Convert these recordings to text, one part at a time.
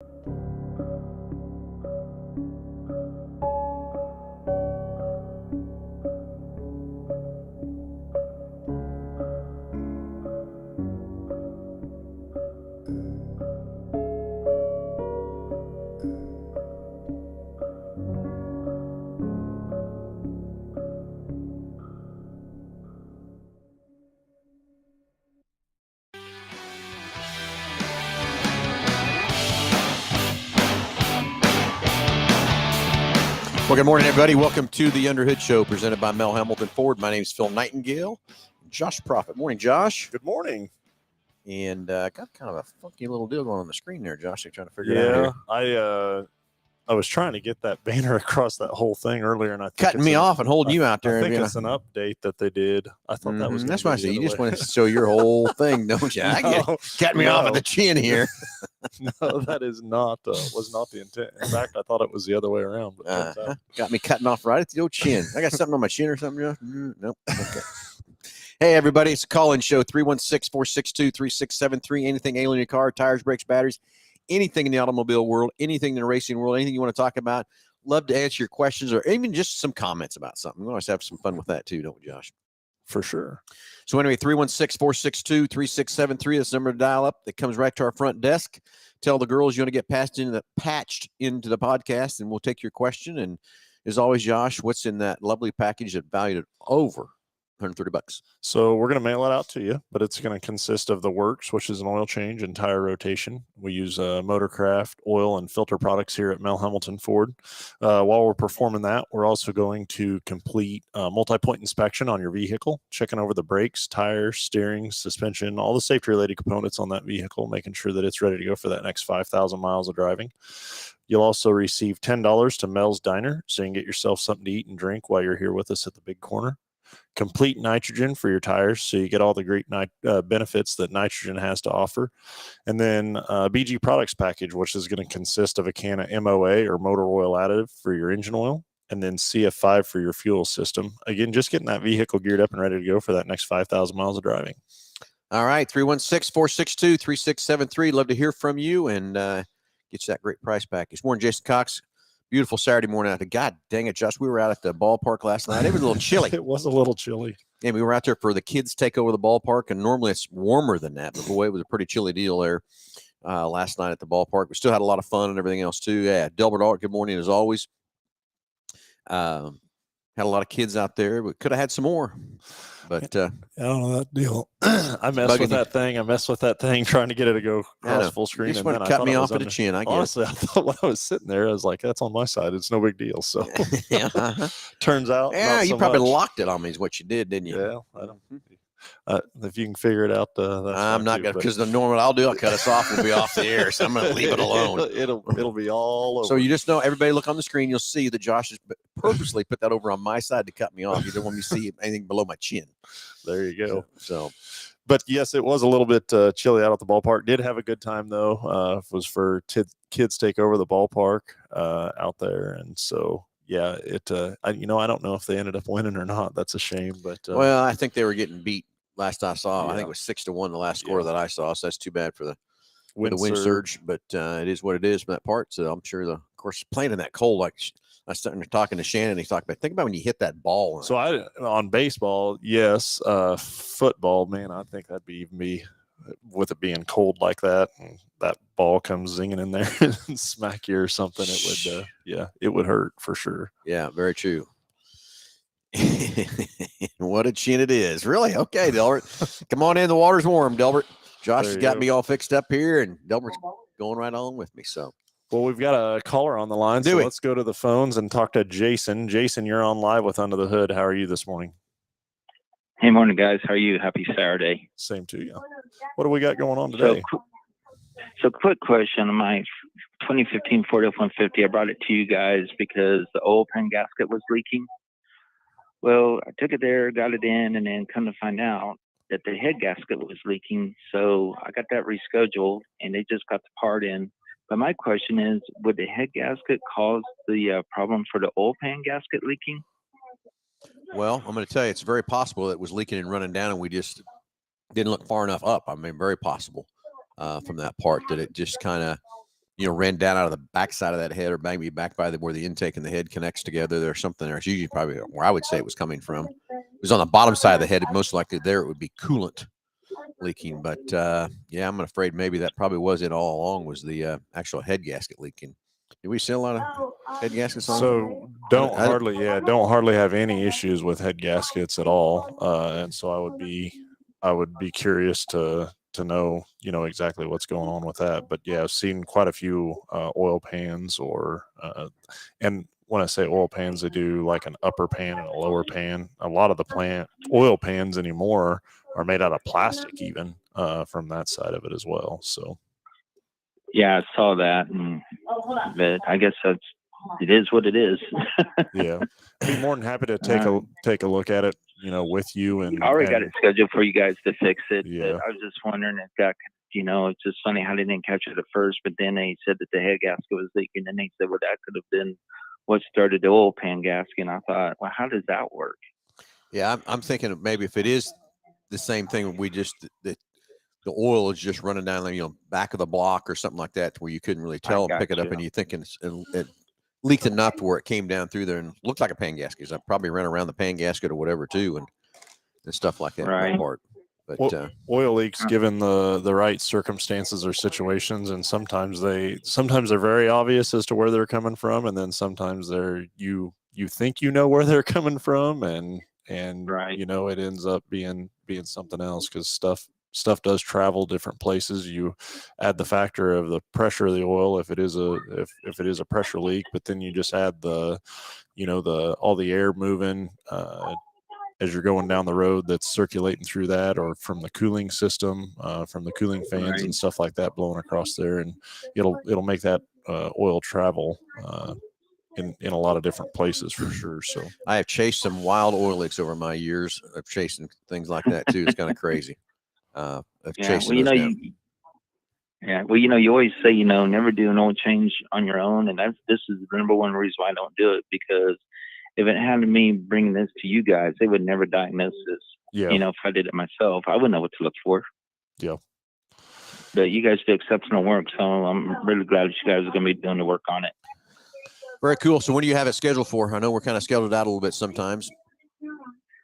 Well, good morning, everybody. Welcome to the Underhood Show presented by Mel Hambelton Ford. My name is Phil Nightingale. Josh Prophet. Morning, Josh. Good morning. And got kind of a funky little deal going on the screen there, Josh. I'm trying to figure it out here. I was trying to get that banner across that whole thing earlier, and I think cutting me off and holding you out there. I think it's an update that they did. I thought that was. That's why I said you just want to show your whole thing, don't you? Cut me off at the chin here. No, that is not was not the intent. In fact, I thought it was the other way around. But got me cutting off right at the old chin. I got something on my chin or something, Josh? Nope. Okay. Hey, everybody, it's a call-in show, 316-462-3673. Anything ailing your car, tires, brakes, batteries, anything in the automobile world, anything in the racing world, anything you want to talk about. Love to answer your questions or even just some comments about something. We always have some fun with that too, don't we, Josh? For sure. So anyway, 316-462-3673. That's the number to dial up. That comes right to our front desk. Tell the girls you want to get patched into the podcast, and we'll take your question. And as always, Josh, what's in that lovely package that valued at over $130? So we're going to mail it out to you, but it's going to consist of the works, which is an oil change and tire rotation. We use Motorcraft oil and filter products here at Mel Hambelton Ford. While we're performing that, we're also going to complete a multi-point inspection on your vehicle, checking over the brakes, tires, steering, suspension, all the safety-related components on that vehicle, making sure that it's ready to go for that next 5,000 miles of driving. You'll also receive $10 to Mel's Diner, so you can get yourself something to eat and drink while you're here with us at the big corner. Complete nitrogen for your tires, so you get all the great benefits that nitrogen has to offer. And then BG Products package, which is going to consist of a can of MOA or motor oil additive for your engine oil, and then CF5 for your fuel system. Again, just getting that vehicle geared up and ready to go for that next 5,000 miles of driving. All right, 316-462-3673. Love to hear from you and get you that great price package. Morning, Jason Cox. Beautiful Saturday morning out there. God dang it, Josh. We were out at the ballpark last night. It was a little chilly. It was a little chilly. And we were out there for the kids take over the ballpark, and normally it's warmer than that. But boy, it was a pretty chilly deal there last night at the ballpark. We still had a lot of fun and everything else, too. Yeah, Delbert Art, good morning as always. Had a lot of kids out there. We could have had some more. But I don't know that deal. I messed with that thing. Trying to get it to go across full screen. You just want to cut me off at the chin. I guess. Honestly, I thought when I was sitting there, I was like, that's on my side. It's no big deal. So turns out. Yeah, not you so probably much. locked it on me is what you did, didn't you? Yeah. I don't. If you can figure it out, that's I'm not going to, because the normal I'll do, I'll cut us off. We'll be off the air. So I'm going to leave it alone. It'll be all over. So you just know, everybody look on the screen. You'll see that Josh has purposely put that over on my side to cut me off. You don't want me to see anything below my chin. There you go. So, but yes, it was a little bit chilly out at the ballpark. Did have a good time though. It was for kids take over the ballpark out there, and so yeah, I don't know if they ended up winning or not. That's a shame. But well, I think they were getting beat last I saw. Yeah. I think it was 6-1 the last score that I saw. So that's too bad for the wind surge. But it is what it is from that part. So I'm sure of course, playing in that cold, like I started talking to Shannon. He talked about, think about when you hit that ball. So on baseball, yes. Football, man, I think that'd be with it being cold like that, and that ball comes zinging in there and smack you or something. It would, it would hurt for sure. Yeah, very true. What a chin it is. Really? Okay, Delbert. Come on in. The water's warm, Delbert. Josh has got me all fixed up here, and Delbert's going right on with me. So, well, we've got a caller on the line, so let's go to the phones and talk to Jason. Jason, you're on live with Under the Hood. How are you this morning? Hey, morning, guys. How are you? Happy Saturday. Same to you. What do we got going on today? So quick question. My 2015 Ford F-150, I brought it to you guys because the oil pan gasket was leaking. Well, I took it there, got it in, and then come to find out that the head gasket was leaking. So I got that rescheduled, and they just got the part in. But my question is, would the head gasket cause the problem for the oil pan gasket leaking? Well, I'm going to tell you, it's very possible that it was leaking and running down, and we just didn't look far enough up. I mean, very possible from that part that it just kind of ran down out of the backside of that head, or maybe back by where the intake and the head connects together. There's something there. It's usually probably where I would say it was coming from. It was on the bottom side of the head. Most likely there it would be coolant leaking. But yeah, I'm afraid maybe that probably was it all along, was the actual head gasket leaking. Do we see a lot of head gaskets on? So don't hardly have any issues with head gaskets at all. And so I would be curious to know, exactly what's going on with that. But yeah, I've seen quite a few oil pans and when I say oil pans, they do like an upper pan and a lower pan. A lot of the oil pans anymore are made out of plastic, even from that side of it as well. So yeah, I saw that, but I guess it is what it is. yeah, I'd be more than happy to take a look at it, with you. And I already got it scheduled for you guys to fix it. Yeah. But I was just wondering if that, it's just funny how they didn't catch it at first, but then they said that the head gasket was leaking, and they said, well, that could have been what started the oil pan gasket. And I thought, well, how does that work? Yeah, I'm thinking maybe if it is the same thing, the oil is just running down the back of the block or something like that, where you couldn't really tell and pick it up, and you're thinking it leaked enough to where it came down through there and looked like a pan gasket. I probably ran around the pan gasket or whatever too, and stuff like that. Right. Part. But oil leaks, given the right circumstances or situations, and sometimes they're very obvious as to where they're coming from, and then sometimes you think where they're coming from, and right. it ends up being something else, because stuff does travel different places. You add the factor of the pressure of the oil if it is a pressure leak, but then you just add the all the air moving as you're going down the road that's circulating through that, or from the cooling system, from the cooling fans Right. and stuff like that blowing across there, and it'll make that oil travel in a lot of different places for sure. So I have chased some wild oil leaks over my years of chasing things like that too. It's kind of crazy. Of chasing those down. You always say, never do an oil change on your own, and this is the number one reason why I don't do it, because if it had me bringing this to you guys, they would never diagnose this. Yeah. If I did it myself, I wouldn't know what to look for. Yeah. But you guys do exceptional work, so I'm really glad that you guys are going to be doing the work on it. Very cool. So when do you have it scheduled for? I know we're kind of scheduled out a little bit sometimes.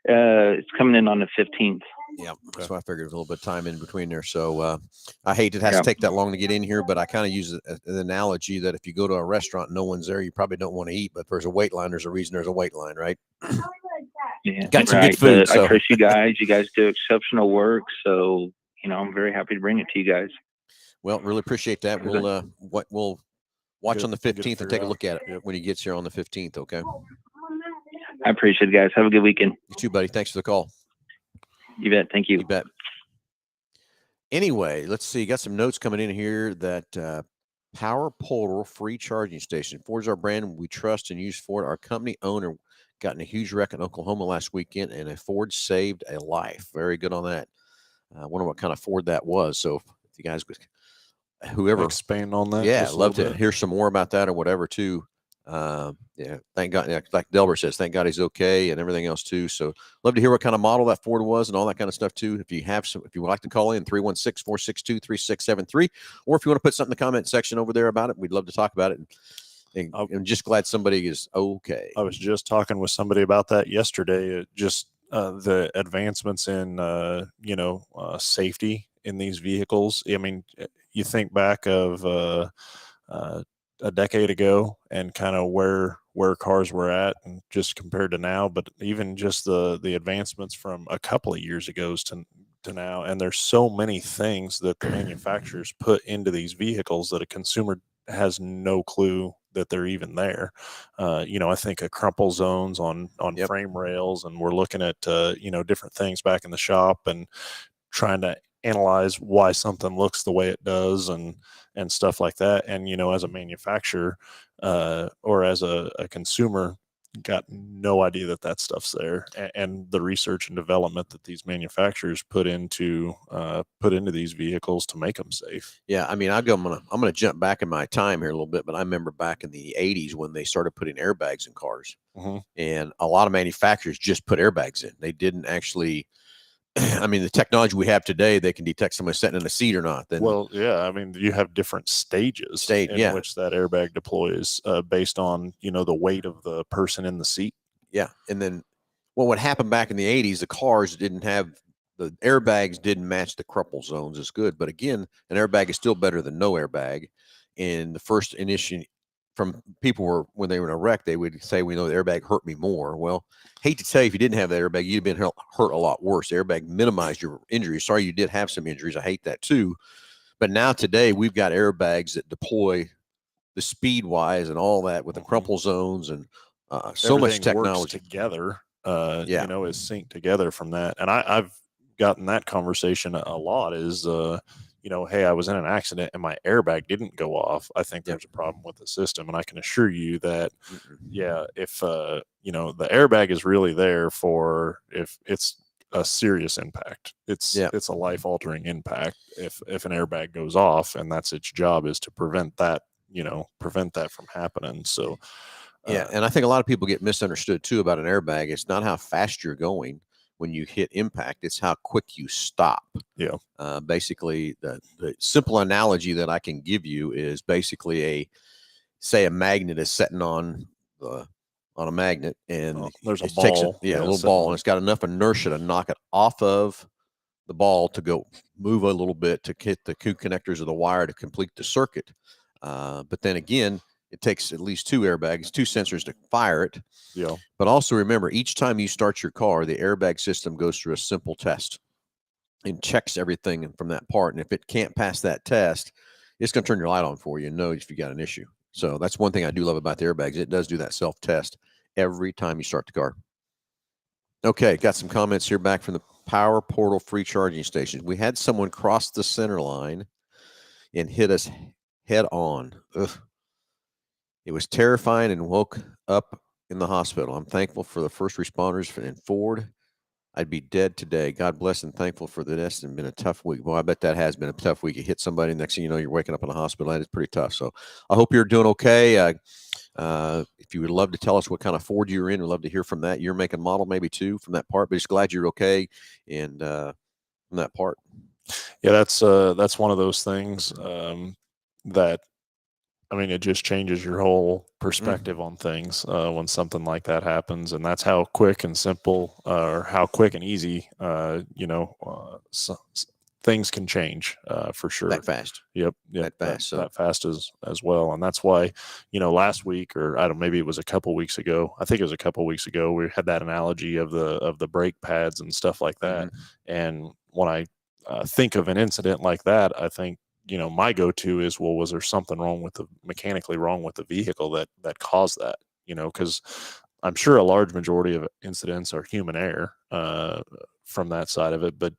It's coming in on the 15th. Yeah, that's why I figured there's a little bit of time in between there. So I hate it has to take that long to get in here, but I kind of use an analogy that if you go to a restaurant and no one's there, you probably don't want to eat. But if there's a wait line, there's a reason there's a wait line, right? Yeah, got some good food. I appreciate you guys. You guys do exceptional work. So, I'm very happy to bring it to you guys. Well, really appreciate that. We'll watch on the 15th and take a look at it when he gets here on the 15th. Okay. I appreciate it, guys. Have a good weekend. You too, buddy. Thanks for the call. You bet. Thank you. You bet. Anyway, let's see. Got some notes coming in here that Power Portal free charging station. Ford's our brand. We trust and use Ford. Our company owner got in a huge wreck in Oklahoma last weekend, and a Ford saved a life. Very good on that. I wonder what kind of Ford that was. So if you guys, whoever, expand on that. Yeah, I'd love to hear some more about that or whatever too. Thank God, like Delbert says, thank God he's okay and everything else too. So love to hear what kind of model that Ford was and all that kind of stuff too. If you would like to call in 316-462-3673, or if you want to put something in the comment section over there about it, we'd love to talk about it. And I'm just glad somebody is okay. I was just talking with somebody about that yesterday. The advancements in safety in these vehicles. I mean, you think back of a decade ago and kind of where cars were at, and just compared to now, but even just the advancements from a couple of years ago to now, and there's so many things that the manufacturers put into these vehicles that a consumer has no clue that they're even there. I think of crumple zones on frame rails, and we're looking at different things back in the shop and trying to analyze why something looks the way it does and stuff like that. And, as a manufacturer or as a consumer, got no idea that stuff's there, and the research and development that these manufacturers put into these vehicles to make them safe. Yeah. I mean, I'm going to jump back in my time here a little bit, but I remember back in the 80s when they started putting airbags in cars, and a lot of manufacturers just put airbags in. They didn't actually I mean, the technology we have today, they can detect somebody sitting in a seat or not. Then, well, yeah, I mean, you have different stages in which that airbag deploys based on, the weight of the person in the seat. Yeah. And then what happened back in the 80s, the cars didn't have the airbags didn't match the crumple zones as good. But again, an airbag is still better than no airbag. And the first initial from people were when they were in a wreck, they would say, "We know the airbag hurt me more." Well, hate to tell you, if you didn't have that airbag, you'd have been hurt a lot worse. The airbag minimized your injuries. Sorry, you did have some injuries. I hate that too. But now today, we've got airbags that deploy the speed wise and all that with the crumple zones and so much technology together. Yeah. Is synced together from that. And I've gotten that conversation a lot is, hey, I was in an accident and my airbag didn't go off. I think there's a problem with the system. And I can assure you that, if, the airbag is really there for if it's a serious impact, it's a life altering impact. If an airbag goes off, and that's its job is to prevent that from happening. So, yeah, and I think a lot of people get misunderstood too about an airbag. It's not how fast you're going when you hit impact; it's how quick you stop. Yeah. Basically, the simple analogy that I can give you is basically say a magnet is sitting on a magnet, and there's a it takes ball, a little ball, and it's got enough inertia to knock it off of the ball to go move a little bit to hit the two connectors of the wire to complete the circuit. But then again, it takes at least two airbags, two sensors to fire it. Yeah. But also remember, each time you start your car, the airbag system goes through a simple test and checks everything from that part. And if it can't pass that test, it's going to turn your light on for you and know if you got an issue. So that's one thing I do love about the airbags. It does do that self-test every time you start the car. Okay, got some comments here back from the Power Portal free charging stations. We had someone cross the center line and hit us head on. Ugh. It was terrifying and woke up in the hospital. I'm thankful for the first responders and Ford. I'd be dead today. God bless and thankful for the It's been a tough week. Well, I bet that has been a tough week. You hit somebody, next thing you know, you're waking up in a hospital. That is pretty tough. So I hope you're doing okay. If you would love to tell us what kind of Ford you're in, we'd love to hear from that. You're making model maybe too from that part, but just glad you're okay and from that part. Yeah, that's one of those things that, I mean, it just changes your whole perspective on things when something like that happens, and that's how quick and simple, or how quick and easy, things can change for sure. That fast. Yep. That fast. That fast as well, and that's why last week, or I don't, maybe it was a couple weeks ago. I think it was a couple weeks ago. We had that analogy of the brake pads and stuff like that, and when I think of an incident like that, I think, my go-to is, well, was there something mechanically wrong with the vehicle that caused that? Because I'm sure a large majority of incidents are human error from that side of it, but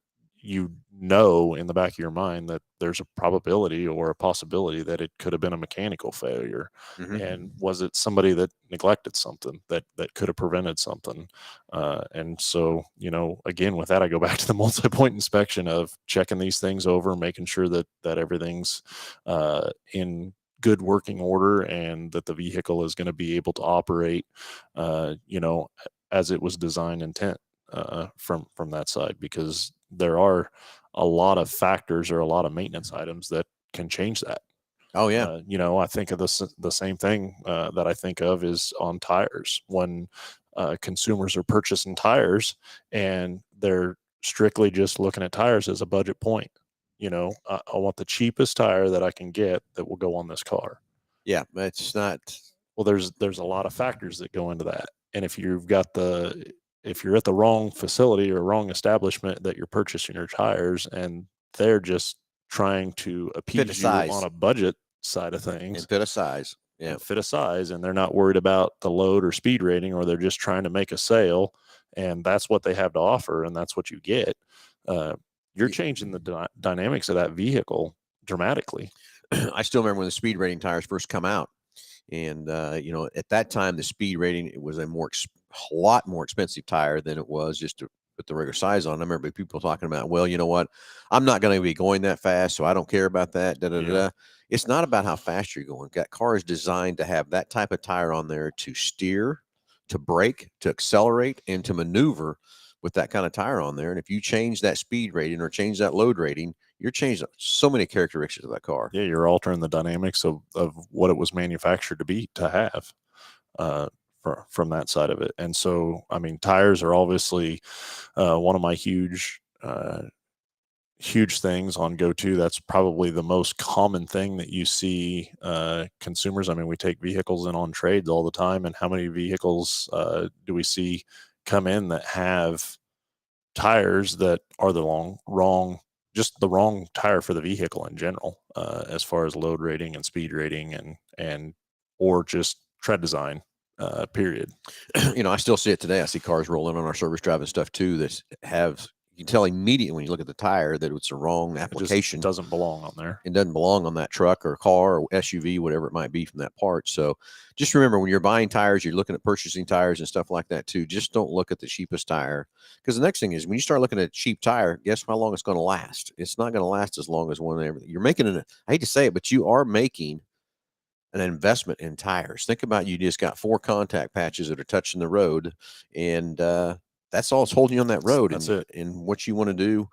in the back of your mind that there's a probability or a possibility that it could have been a mechanical failure. And was it somebody that neglected something that could have prevented something? And so, again, with that, I go back to the multi-point inspection of checking these things over, making sure that everything's in good working order and that the vehicle is going to be able to operate, as it was designed intent from that side, because there are a lot of factors or a lot of maintenance items that can change that. Oh yeah. I think of the same thing that I think of is on tires. When consumers are purchasing tires and they're strictly just looking at tires as a budget point, I want the cheapest tire that I can get that will go on this car. Yeah, it's not. Well, there's a lot of factors that go into that, and if you're at the wrong facility or wrong establishment that you're purchasing your tires, and they're just trying to appease you on a budget side of things, and fit a size, and they're not worried about the load or speed rating, or they're just trying to make a sale, and that's what they have to offer, and that's what you get. You're changing the dynamics of that vehicle dramatically. I still remember when the speed rating tires first come out, and at that time the speed rating, it was a lot more expensive tire than it was just to put the regular size on. I remember people talking about, well, you know what, I'm not going to be going that fast, so I don't care about that. It's not about how fast you're going. That car is designed to have that type of tire on there to steer, to brake, to accelerate, and to maneuver with that kind of tire on there. And if you change that speed rating or change that load rating, you're changing so many characteristics of that car. Yeah, you're altering the dynamics of what it was manufactured to have from that side of it. And so, I mean, tires are obviously one of my huge things on go-to. That's probably the most common thing that you see consumers. I mean, we take vehicles in on trades all the time, and how many vehicles do we see come in that have tires that are the just the wrong tire for the vehicle in general, as far as load rating and speed rating and or just tread design, period. I still see it today. I see cars rolling on our service drive and stuff too that have, you can tell immediately when you look at the tire that it's the wrong application. It doesn't belong on there. It doesn't belong on that truck or car or SUV, whatever it might be from that part. So just remember, when you're buying tires, you're looking at purchasing tires and stuff like that too. Just don't look at the cheapest tire, because the next thing is when you start looking at a cheap tire, guess how long it's going to last? It's not going to last as long as one. You're making I hate to say it, but you are making an investment in tires. Think about, you just got 4 contact patches that are touching the road, and that's all it's holding you on that road. That's and, it. And what you want to do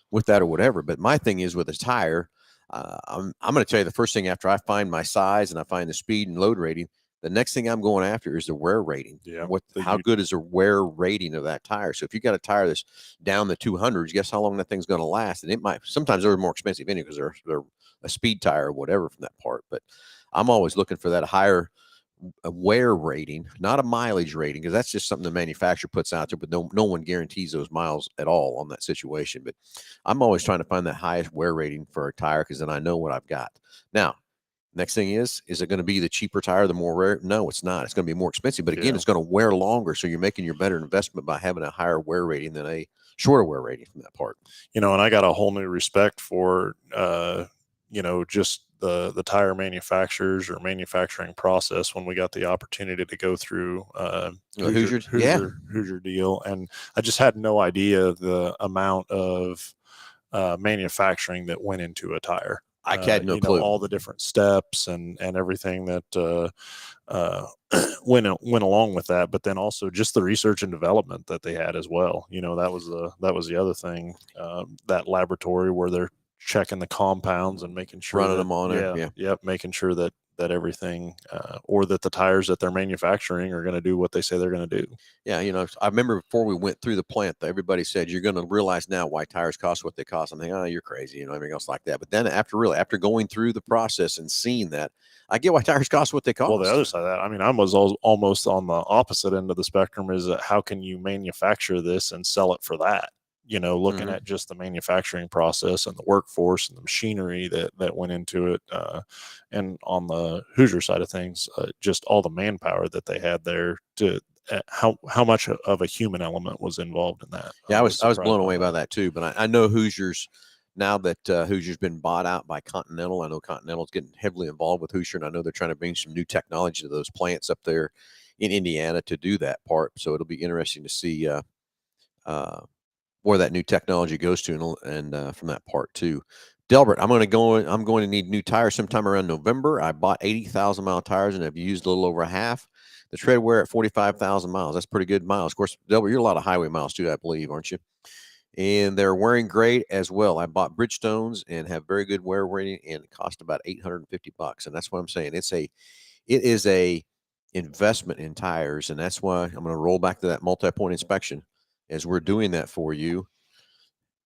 with that or whatever. But my thing is with a tire, I'm going to tell you, the first thing after I find my size and I find the speed and load rating, the next thing I'm going after is the wear rating. Yeah. How good is the wear rating of that tire? So if you got a tire that's down the 200s, guess how long that thing's going to last? And it might, sometimes they're more expensive anyway because they're a speed tire or whatever from that part. But I'm always looking for that higher wear rating, not a mileage rating, because that's just something the manufacturer puts out there, but no one guarantees those miles at all on that situation. But I'm always trying to find the highest wear rating for a tire, because then I know what I've got. Now, next thing is it going to be the cheaper tire, the more rare? No, it's not. It's going to be more expensive, but again, it's going to wear longer. So you're making your better investment by having a higher wear rating than a shorter wear rating from that part. And I got a whole new respect for, just the tire manufacturers or manufacturing process when we got the opportunity to go through Hoosier deal. And I just had no idea the amount of manufacturing that went into a tire. I had no clue. All the different steps and everything that went along with that, but then also just the research and development that they had as well. That was the other thing, that laboratory where they're checking the compounds and making sure running them on it. Yep, making sure that everything, or that the tires that they're manufacturing are going to do what they say they're going to do. Yeah, I remember before we went through the plant, everybody said, you're going to realize now why tires cost what they cost. I'm thinking, oh, you're crazy, everything else like that. But then after going through the process and seeing that, I get why tires cost what they cost. Well, the other side of that, I mean, I was almost on the opposite end of the spectrum, is that how can you manufacture this and sell it for that? Looking at just the manufacturing process and the workforce and the machinery that went into it. And on the Hoosier side of things, just all the manpower that they had there to how much of a human element was involved in that. Yeah, I was blown away by that too. But I know Hoosiers, now that Hoosier's been bought out by Continental, I know Continental's getting heavily involved with Hoosier, and I know they're trying to bring some new technology to those plants up there in Indiana to do that part. So it'll be interesting to see where that new technology goes to, and from that part too. Delbert, I'm going to need new tires sometime around November. I bought 80,000 mile tires and have used a little over half. The tread wear at 45,000 miles. That's pretty good miles. Of course, Delbert, you're a lot of highway miles too, I believe, aren't you? And they're wearing great as well. I bought Bridgestones and have very good wear rating, and it cost about $850. And that's what I'm saying. It is a investment in tires, and that's why I'm going to roll back to that multi-point inspection. As we're doing that for you,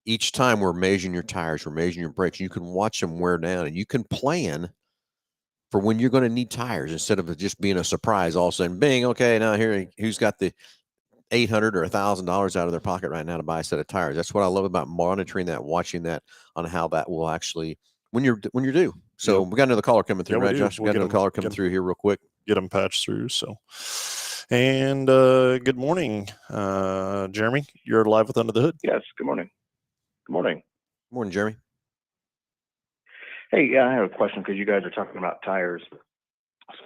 each time we're measuring your tires, we're measuring your brakes, you can watch them wear down, and you can plan for when you're going to need tires instead of it just being a surprise. All of a sudden, bing, okay, now here, who's got the $800 or $1,000 out of their pocket right now to buy a set of tires? That's what I love about monitoring that, watching that on how that will actually, when you're due. So we got another caller coming through, right, Josh? We got another caller coming through here real quick. Get them patched through. So. And good morning, Jeremy. You're live with Under the Hood. Yes. Good morning. Good morning. Good morning, Jeremy. Hey, yeah, I have a question because you guys are talking about tires.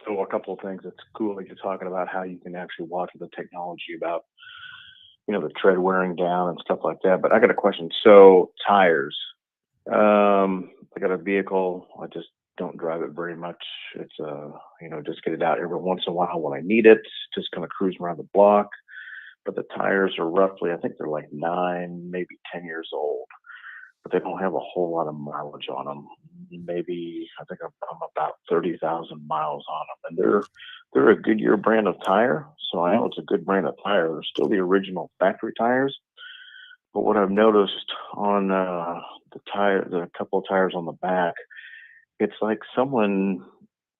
So a couple of things that's cool that you're talking about how you can actually watch the technology about, the tread wearing down and stuff like that. But I got a question. So tires, I got a vehicle. I just don't drive it very much. It's just get it out every once in a while when I need it. Just kind of cruise around the block. but the tires are roughly, I think they're like 9, maybe 10 years old, but they don't have a whole lot of mileage on them. Maybe I think I'm about 30,000 miles on them, and they're a Goodyear brand of tire, so I know it's a good brand of tire. They're still the original factory tires, but what I've noticed on the couple of tires on the back, it's like someone.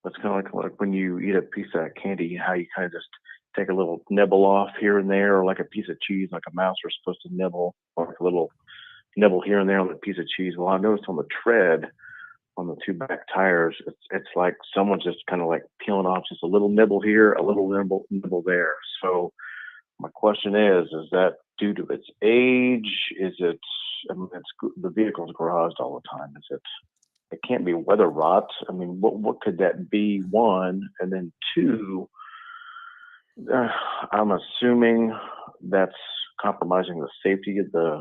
It's kind of like when you eat a piece of candy, how you kind of just take a little nibble off here and there, or like a piece of cheese, like a mouse are supposed to nibble, or like a little nibble here and there on a piece of cheese. Well, I noticed on the tread, on the two back tires, it's like someone's just kind of like peeling off just a little nibble here, a little nibble there. So my question is that due to its age? Is it, I mean, the vehicle's garaged all the time. It can't be weather rot. I mean, what could that be, one? And then two, I'm assuming that's compromising the safety of the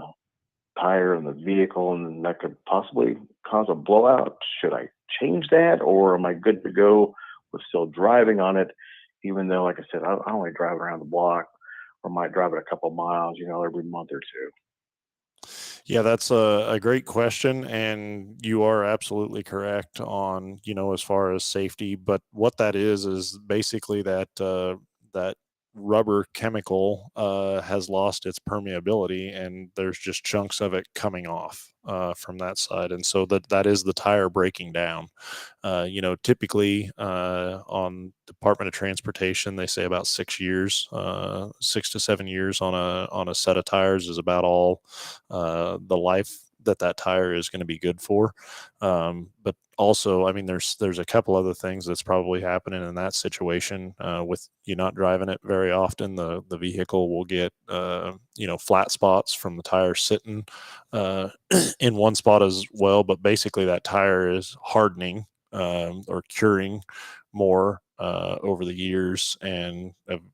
tire and the vehicle, and that could possibly cause a blowout. Should I change that, or am I good to go with still driving on it, even though, like I said, I only drive around the block, or might drive it a couple miles, every month or two? Yeah, that's a great question, and you are absolutely correct on, as far as safety. But what that is basically that rubber chemical has lost its permeability, and there's just chunks of it coming off from that side, and so that is the tire breaking down. Typically on Department of Transportation, they say about 6 years, 6 to 7 years on a set of tires is about all the life that tire is going to be good for. But also, I mean, there's a couple other things that's probably happening in that situation. With you not driving it very often, the vehicle will get flat spots from the tire sitting in one spot as well. But basically, that tire is hardening or curing more over the years, and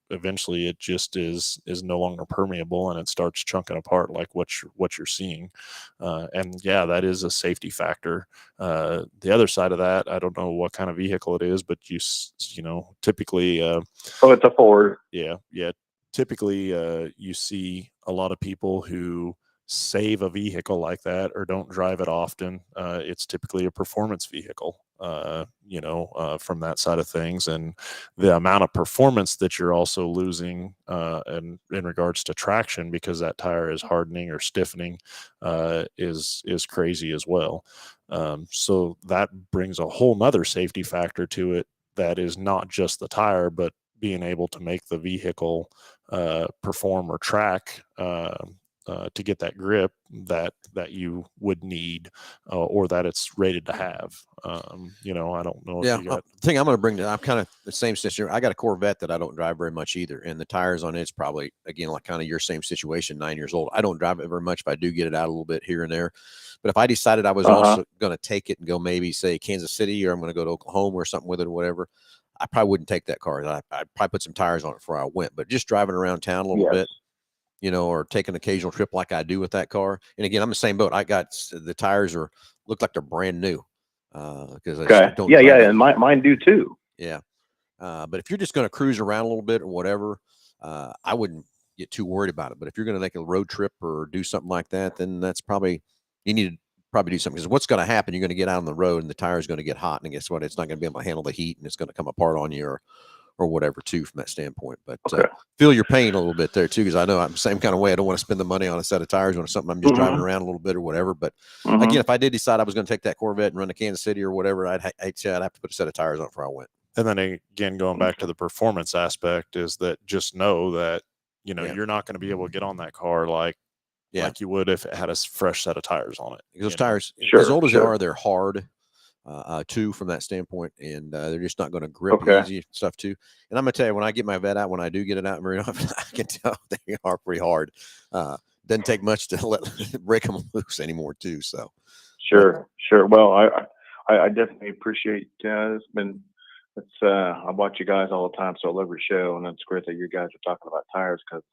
eventually it just is no longer permeable, and it starts chunking apart like what you're seeing. And yeah, that is a safety factor. The other side of that, I don't know what kind of vehicle it is, but typically Oh, it's a Ford. yeah, typically you see a lot of people who save a vehicle like that or don't drive it often. It's typically a performance vehicle, from that side of things. And the amount of performance that you're also losing in regards to traction, because that tire is hardening or stiffening, is crazy as well. So that brings a whole nother safety factor to it, that is not just the tire, but being able to make the vehicle perform or track to get that grip that you would need, or that it's rated to have. I don't know if Yeah, you got. the thing I'm going to bring to, I'm kind of the same situation. I got a Corvette that I don't drive very much either, and the tires on it's probably, again, like kind of your same situation, 9 years old. I don't drive it very much, but I do get it out a little bit here and there. But if I decided I was also going to take it and go maybe say Kansas City, or I'm going to go to Oklahoma or something with it or whatever, I probably wouldn't take that car. I'd probably put some tires on it before I went. But just driving around town a little bit, or take an occasional trip like I do with that car. And again, I'm the same boat. I got the tires look like they're brand new because I don't drive and mine do too. Yeah. But if you're just going to cruise around a little bit or whatever, I wouldn't get too worried about it. But if you're going to make a road trip or do something like that, then that's probably, you need to probably do something, because what's going to happen, you're going to get out on the road and the tire is going to get hot, and guess what? It's not going to be able to handle the heat, and it's going to come apart on you or whatever too, from that standpoint. But feel your pain a little bit there too, because I know I'm the same kind of way. I don't want to spend the money on a set of tires on something I'm just driving around a little bit or whatever. But again, if I did decide I was going to take that Corvette and run to Kansas City or whatever, I'd have to put a set of tires on it before I went. And then again, going back to the performance aspect, is that just know that you're not going to be able to get on that car like you would if it had a fresh set of tires on it. Because those tires, as old as they are, they're hard too, from that standpoint, and they're just not going to grip easy and stuff too. And I'm going to tell you, when I get my vet out, when I do get it out in Marine, I can tell they are pretty hard. Doesn't take much to break them loose anymore too. So sure. Well, I definitely appreciate I watch you guys all the time, so I love your show, and it's great that you guys are talking about tires, because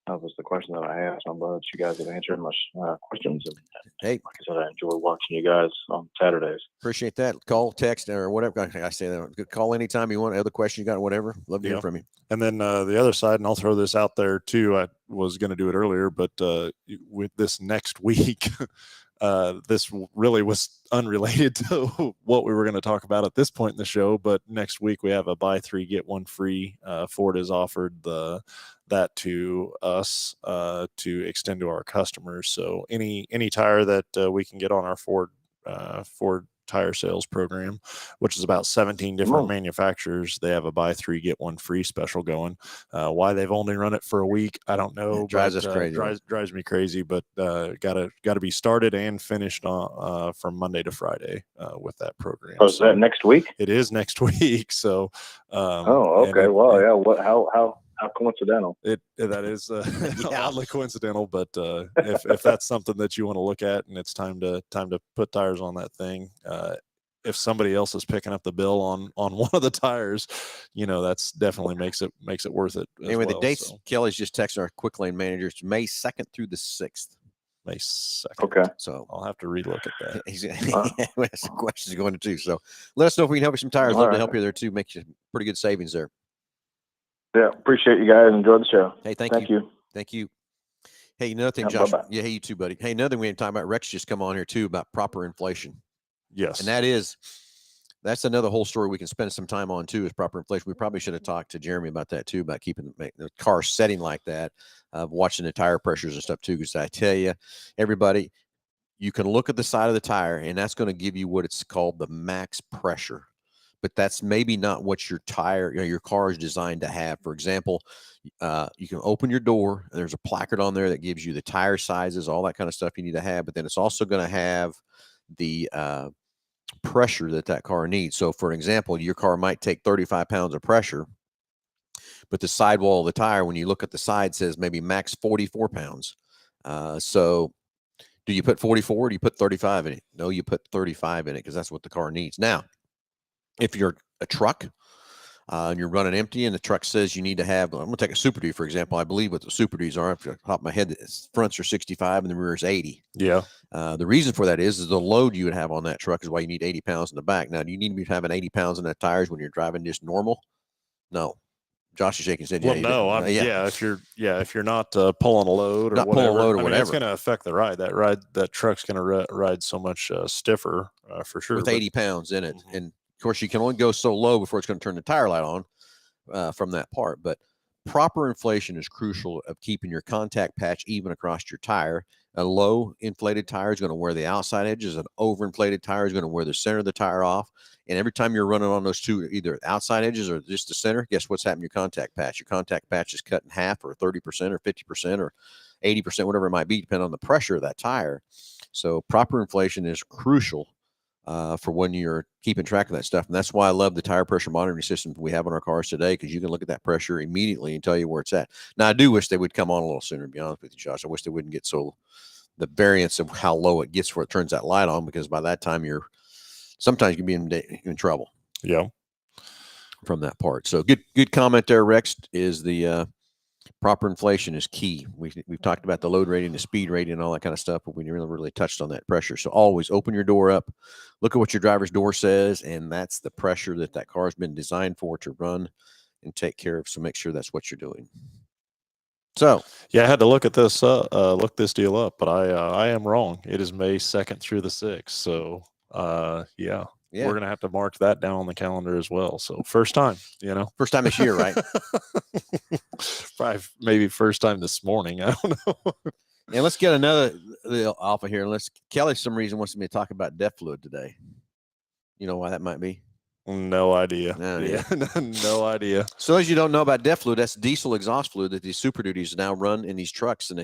That was the question that I asked. I'm glad that you guys have answered my questions. And Hey, like I said, I enjoy watching you guys on Saturdays. appreciate that. Call, text, or whatever. I say that. Call anytime you want. Other question you got, whatever. Love to hear from you. And then the other side, and I'll throw this out there too. I was going to do it earlier, but with this next week, this really was unrelated to what we were going to talk about at this point in the show. But next week we have a buy 3 get 1 free. Ford has offered that to us to extend to our customers. So any tire that we can get on our Ford tire sales program, which is about 17 different manufacturers, they have a buy 3 get 1 free special going. Why they've only run it for a week, I don't know. It drives us crazy. Drives me crazy, but gotta be started and finished on from Monday to Friday with that program. Oh, is that next week? It is next week. So okay. How coincidental. That is oddly coincidental, but if that's something that you want to look at and it's time to put tires on that thing, if somebody else is picking up the bill on one of the tires, that's definitely makes it worth it. Anyway, the dates, Kelly's just texted our quick lane managers, May 2nd through the 6th. May 2nd. Okay. So I'll have to relook at that. He's some questions going to too. So let us know if we can help you some tires. Love to help you there too. Make you pretty good savings there. Yeah, appreciate you guys. Enjoy the show. Hey, thank you. Thank you. Hey, another thing, Josh. Bye-bye. Yeah, hey, you too, buddy. Hey, another thing we didn't talk about. Rex just come on here too about proper inflation. Yes, and that's another whole story we can spend some time on too. Is proper inflation. We probably should have talked to Jeremy about that too, about keeping the car setting like that, watching the tire pressures and stuff too. Because I tell you, everybody, you can look at the side of the tire, and that's going to give you what it's called the max pressure. But that's maybe not what your tire, your car is designed to have. For example, you can open your door, and there's a placard on there that gives you the tire sizes, all that kind of stuff you need to have. But then it's also going to have the pressure that car needs. So, for example, your car might take 35 pounds of pressure, but the sidewall of the tire, when you look at the side, says maybe max 44 pounds. So do you put 44 or do you put 35 in it? No, you put 35 in it because that's what the car needs. Now, if you're a truck and you're running empty and the truck says you need to have, I'm going to take a Super Duty, for example. I believe what the Super Duties are, off the top of my head, the fronts are 65 and the rear is 80. Yeah. The reason for that is the load you would have on that truck is why you need 80 pounds in the back. Now, do you need to be having 80 pounds in the tires when you're driving just normal? No. Josh is shaking his head. Well, no, if you're not pulling a load or whatever, it's going to affect the ride. That truck's going to ride so much stiffer for sure. With 80 pounds in it. Mm-hmm. And of course, you can only go so low before it's going to turn the tire light on from that part. But proper inflation is crucial of keeping your contact patch even across your tire. A low inflated tire is going to wear the outside edges. An overinflated tire is going to wear the center of the tire off. And every time you're running on those two, either outside edges or just the center, guess what's happening to your contact patch? Your contact patch is cut in half or 30% or 50% or 80%, whatever it might be, depending on the pressure of that tire. So proper inflation is crucial for when you're keeping track of that stuff. And that's why I love the tire pressure monitoring system we have on our cars today, because you can look at that pressure immediately and tell you where it's at. Now, I do wish they would come on a little sooner, to be honest with you, Josh. I wish they wouldn't get the variance of how low it gets before it turns that light on, because by that time sometimes you can be in trouble. Yeah. From that part. So good comment there, Rex. Is the proper inflation is key. We've talked about the load rating, the speed rating, and all that kind of stuff, but we never really touched on that pressure. So always open your door up, look at what your driver's door says, and that's the pressure that car has been designed for to run and take care of. So make sure that's what you're doing. So yeah, I had to look at this, look this deal up, but I am wrong. It is May 2nd through the 6th. So yeah. We're going to have to mark that down on the calendar as well. So first time this year, right? Probably maybe first time this morning. I don't know. And let's get another off of here. Kelly, for some reason, wants me to talk about DEF fluid today. You know why that might be? No idea. No idea. So as you don't know about DEF fluid, that's diesel exhaust fluid that these Super Duties now run in these trucks. And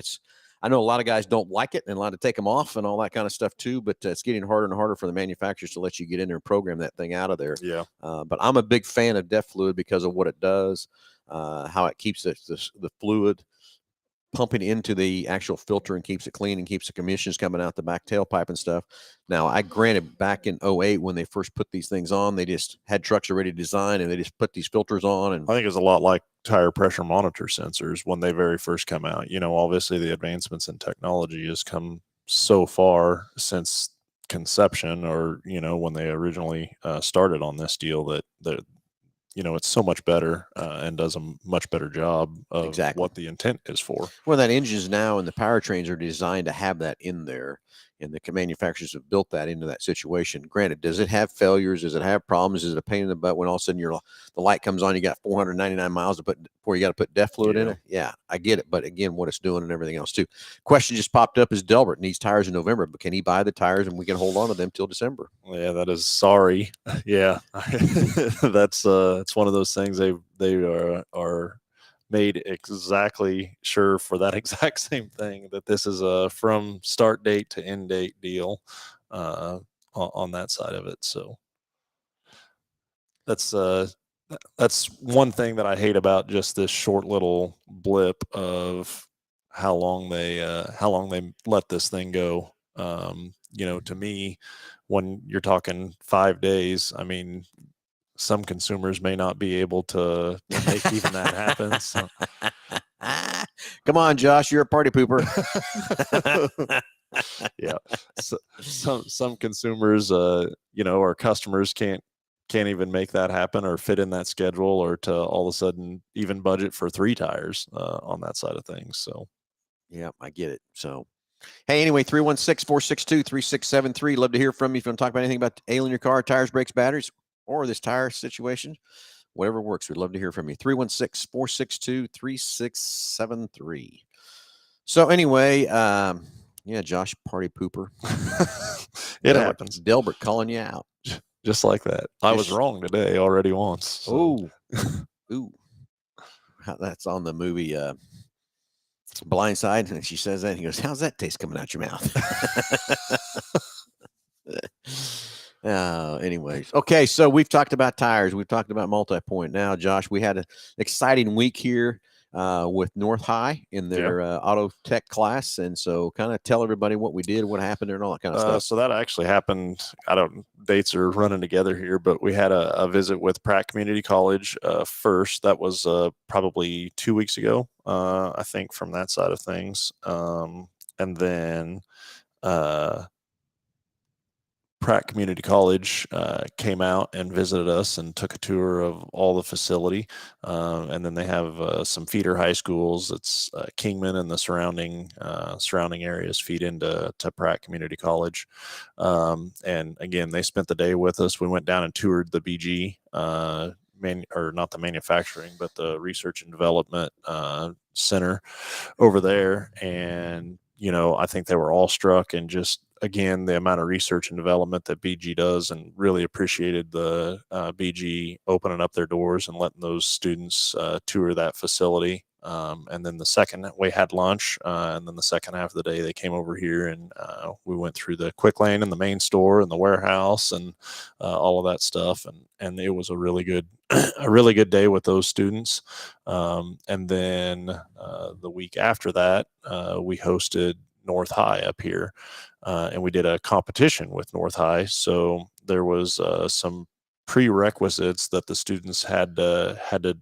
I know a lot of guys don't like it and a lot to take them off and all that kind of stuff too, but it's getting harder and harder for the manufacturers to let you get in there and program that thing out of there. Yeah. But I'm a big fan of DEF fluid because of what it does, how it keeps the fluid pumping into the actual filter and keeps it clean and keeps the emissions coming out the back tailpipe and stuff. Now, I granted back in 08 when they first put these things on, they just had trucks already designed and they just put these filters on. And I think it's a lot like tire pressure monitor sensors when they very first come out. Obviously the advancements in technology has come so far since conception, or when they originally started on this deal, that it's so much better and does a much better job of Exactly what the intent is for. Well, that engines now and the powertrains are designed to have that in there, and the manufacturers have built that into that situation. Granted, does it have failures? Does it have problems? Is it a pain in the butt when all of a sudden the light comes on? You got 499 miles to put before you got to put DEF fluid in it. Yeah, I get it, but again, what it's doing and everything else too. Question just popped up: is Delbert needs tires in November, but can he buy the tires and we can hold on to them till December? Yeah, that is sorry. Yeah, that's it's one of those things they are made exactly sure for that exact same thing, that this is a from start date to end date deal on that side of it. So that's one thing that I hate about just this short little blip of how long they let this thing go. To me, when you're talking 5 days, I mean, some consumers may not be able to make even that happen. So. Come on, Josh, you're a party pooper. Yeah, so, some consumers, or customers can't even make that happen or fit in that schedule, or to all of a sudden even budget for 3 tires on that side of things. So, yeah, I get it. So. Hey, anyway, 316-462-3673. Love to hear from you if you want to talk about anything about ailing your car, tires, brakes, batteries, or this tire situation. Whatever works. We'd love to hear from you. 316-462-3673. So anyway, yeah, Josh, party pooper. It happens. Delbert calling you out. Just like that. I was wrong today already once. So. Ooh. That's on the movie Blindside, and she says that, and he goes, how's that taste coming out your mouth? Anyways, okay, so we've talked about tires, we've talked about multi-point. Now, Josh, we had an exciting week here with North High in their auto tech class, and so kind of tell everybody what we did, what happened there, and all that kind of stuff. So that actually happened. Dates are running together here, but we had a visit with Pratt Community College first. That was probably 2 weeks ago, I think, from that side of things, and then Pratt Community College came out and visited us and took a tour of all the facility. And then they have some feeder high schools. It's Kingman and the surrounding areas feed into Pratt Community College. And again, they spent the day with us. We went down and toured the BG, or not the manufacturing, but the research and development center over there. And, I think they were all struck, and just, again, the amount of research and development that BG does, and really appreciated the BG opening up their doors and letting those students tour that facility. And then we had lunch, and then the second half of the day they came over here, and we went through the quick lane and the main store and the warehouse and all of that stuff. And it was a really good day with those students. And then the week after that, we hosted North High up here, and we did a competition with North High. So there was some prerequisites that the students had to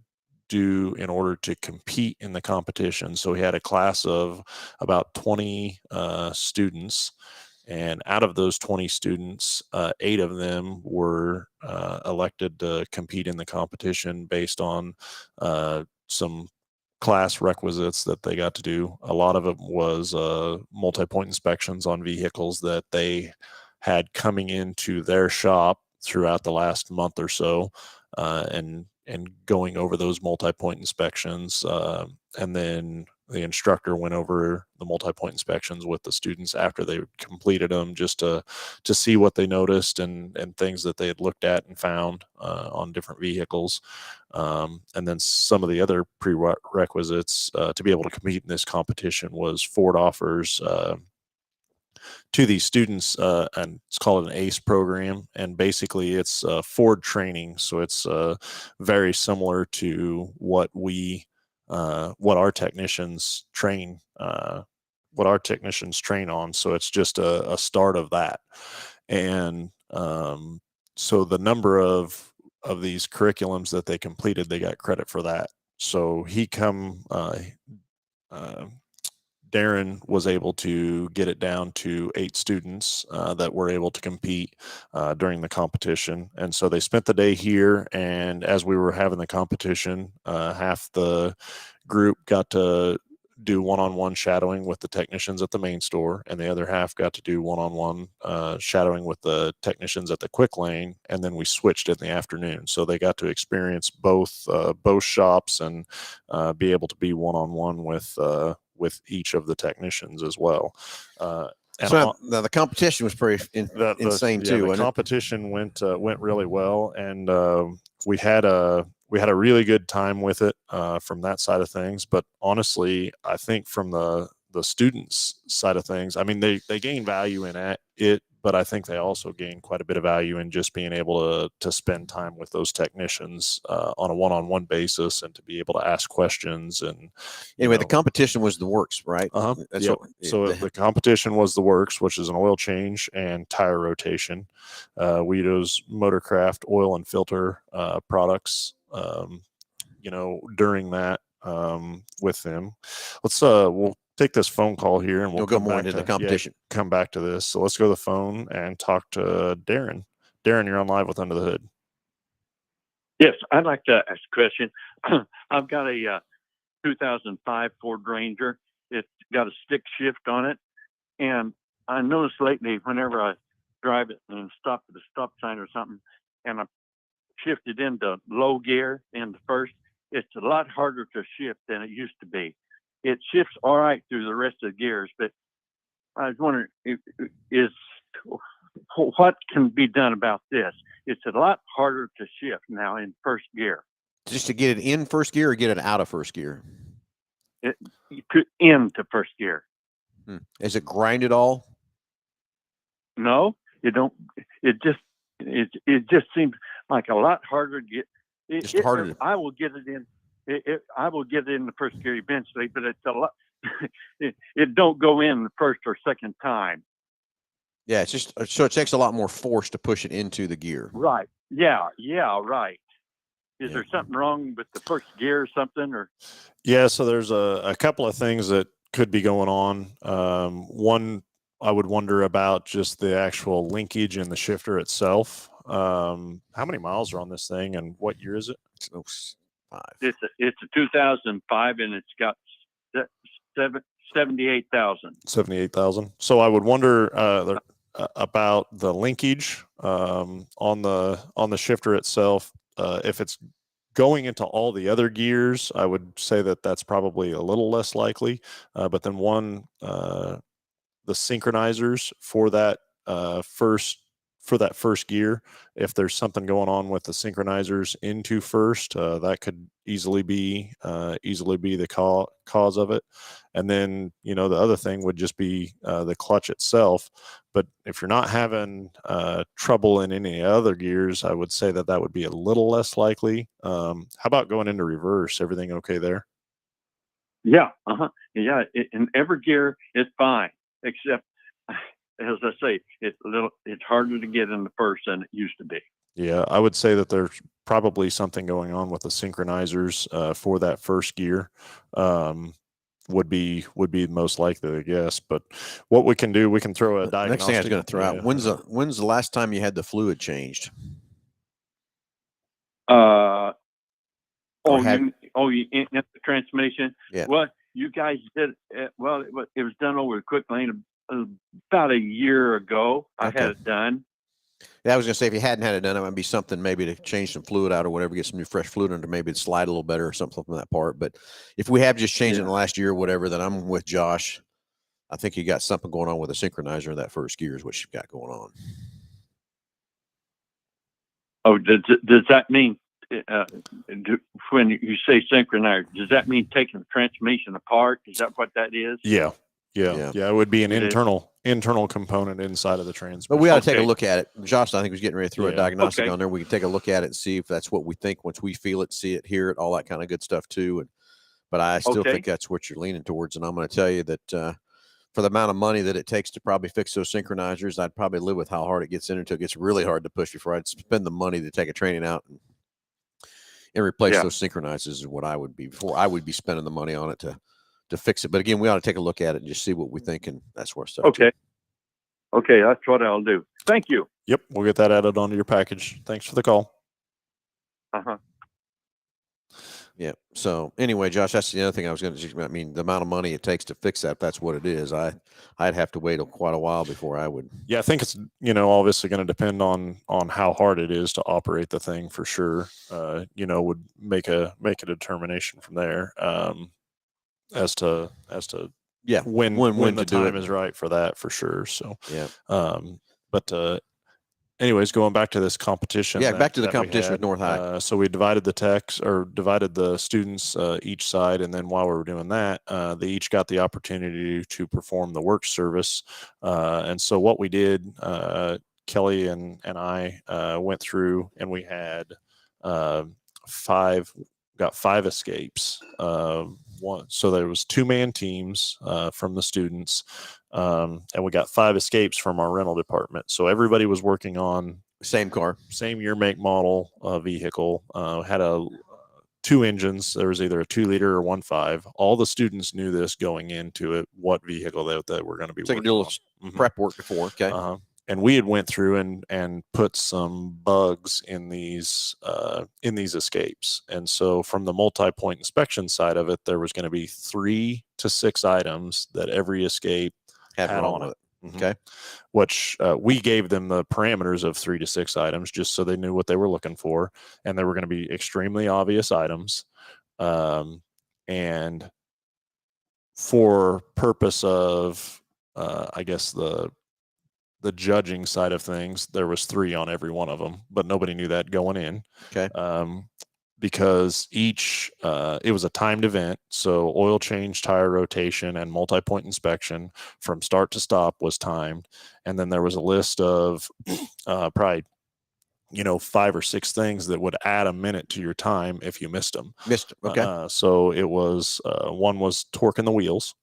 do in order to compete in the competition. So we had a class of about 20 students, and out of those 20 students, 8 of them were elected to compete in the competition based on some class requisites that they got to do. A lot of it was multi-point inspections on vehicles that they had coming into their shop throughout the last month or so, and going over those multi-point inspections. And then the instructor went over the multi-point inspections with the students after they completed them, just to see what they noticed and things that they had looked at and found on different vehicles. And then some of the other prerequisites to be able to compete in this competition was Ford offers to these students, and it's called an ACE program, and basically it's Ford training. So it's very similar to what we what our technicians train on. So it's just a start of that. And so the number of these curriculums that they completed, they got credit for that. So Darren was able to get it down to 8 students that were able to compete during the competition. And so they spent the day here. And as we were having the competition, half the group got to do one-on-one shadowing with the technicians at the main store, and the other half got to do one-on-one shadowing with the technicians at the quick lane. And then we switched in the afternoon, so they got to experience both shops and be able to be one-on-one with each of the technicians as well. And so now the competition was pretty insane too. The competition went really well, and we had a really good time with it from that side of things. But honestly, I think from the students' side of things, I mean, they gain value in it, but I think they also gain quite a bit of value in just being able to spend time with those technicians on a one-on-one basis, and to be able to ask questions. And anyway, the competition was the works, right? The competition was the works, which is an oil change and tire rotation. We use Motorcraft oil and filter products, during that with them. We'll take this phone call here, and we'll go more into the competition. Come back to this. So let's go to the phone and talk to Darren. Darren, you're on Live with Under the Hood. Yes, I'd like to ask a question. I've got a 2005 Ford Ranger. It's got a stick shift on it, and I noticed lately whenever I drive it and stop at a stop sign or something, and I shift it into low gear in the first, it's a lot harder to shift than it used to be. It shifts all right through the rest of the gears, but I was wondering, what can be done about this? It's a lot harder to shift now in first gear. Just to get it in first gear or get it out of first gear? Into first gear. Is it grind at all? No, you don't. It just seems like a lot harder to get. I will get it in. I will get it in the first gear eventually, but it's a lot. It don't go in the first or second time. Yeah, it's just so it takes a lot more force to push it into the gear. Right. Yeah. Right. Is there something wrong with the first gear or something? Or yeah, so there's a couple of things that could be going on. One, I would wonder about just the actual linkage in the shifter itself. How many miles are on this thing, and what year is it? It's a 2005, and it's got 78,000. 78,000. So I would wonder about the linkage on the shifter itself. If it's going into all the other gears, I would say that that's probably a little less likely. But then the synchronizers for that first gear, if there's something going on with the synchronizers into first, that could easily be the cause of it. And then, the other thing would just be the clutch itself. But if you're not having trouble in any other gears, I would say that would be a little less likely. How about going into reverse? Everything okay there? Yeah. Yeah. In every gear, it's fine, except, as I say, it's harder to get in the first than it used to be. Yeah, I would say that there's probably something going on with the synchronizers for that first gear. Would be most likely, I guess. But what we can do, we can throw a diagnostic. Next thing I was going to throw out, when's the last time you had the fluid changed? You in the transmission? Yeah. Well, you guys did. It was done over the quick lane about a year ago. Okay. I had it done. Yeah, I was going to say, if you hadn't had it done, it might be something maybe to change some fluid out or whatever, get some new fresh fluid under, maybe it'd slide a little better or something from that part. But if we have just changed it in the last year or whatever, then I'm with Josh. I think you got something going on with a synchronizer in that first gear is what you've got going on. Oh, does that mean when you say synchronizer, does that mean taking the transmission apart? Is that what that is? Yeah. It would be an internal component inside of the transmission. But we ought to take a look at it. Josh, I think, was getting ready to throw a diagnostic on there. We can take a look at it and see if that's what we think once we feel it, see it, hear it, all that kind of good stuff too. And but I still Okay. think that's what you're leaning towards. And I'm going to tell you that for the amount of money that it takes to probably fix those synchronizers, I'd probably live with how hard it gets in until it gets really hard to push before I'd spend the money to take a training out and replace Yeah. those synchronizers is what I would be before I would be spending the money on it to fix it. But again, we ought to take a look at it and just see what we think and that sort of stuff. Okay. Okay, that's what I'll do. Thank you. Yep, we'll get that added onto your package. Thanks for the call. Uh-huh. Yeah. So anyway, Josh, that's the other thing I was going to. I mean, the amount of money it takes to fix that, if that's what it is. I'd have to wait quite a while before I would. Yeah, I think it's obviously going to depend on how hard it is to operate the thing for sure. Would make a determination from there as to Yeah, when the time is right for that for sure. So yeah. But anyways, going back to this competition. Yeah, back to the competition with North High. So we divided the students each side, and then while we were doing that, they each got the opportunity to perform the work service. And so what we did, Kelly and I went through, and we had five escapes. So there was 2-man teams from the students. And we got 5 escapes from our rental department. So everybody was working on same car, same year, make, model vehicle. Had 2 engines. There was either a 2-liter or 1.5. All the students knew this going into it, what vehicle that we're going to be working on. Prep work before. Okay. And we had went through and put some bugs in these escapes. And so from the multi-point inspection side of it, there was going to be 3 to 6 items that every escape had on it. Mm-hmm. Okay. Which we gave them the parameters of 3 to 6 items just so they knew what they were looking for. And they were going to be extremely obvious items. And for purpose of, I guess, the judging side of things, there was 3 on every one of them, but nobody knew that going in. Okay. Because each, it was a timed event. So oil change, tire rotation, and multi-point inspection from start to stop was timed. And then there was a list of probably, 5 or 6 things that would add a minute to your time if you missed them. Okay. So it was, one was torquing the wheels.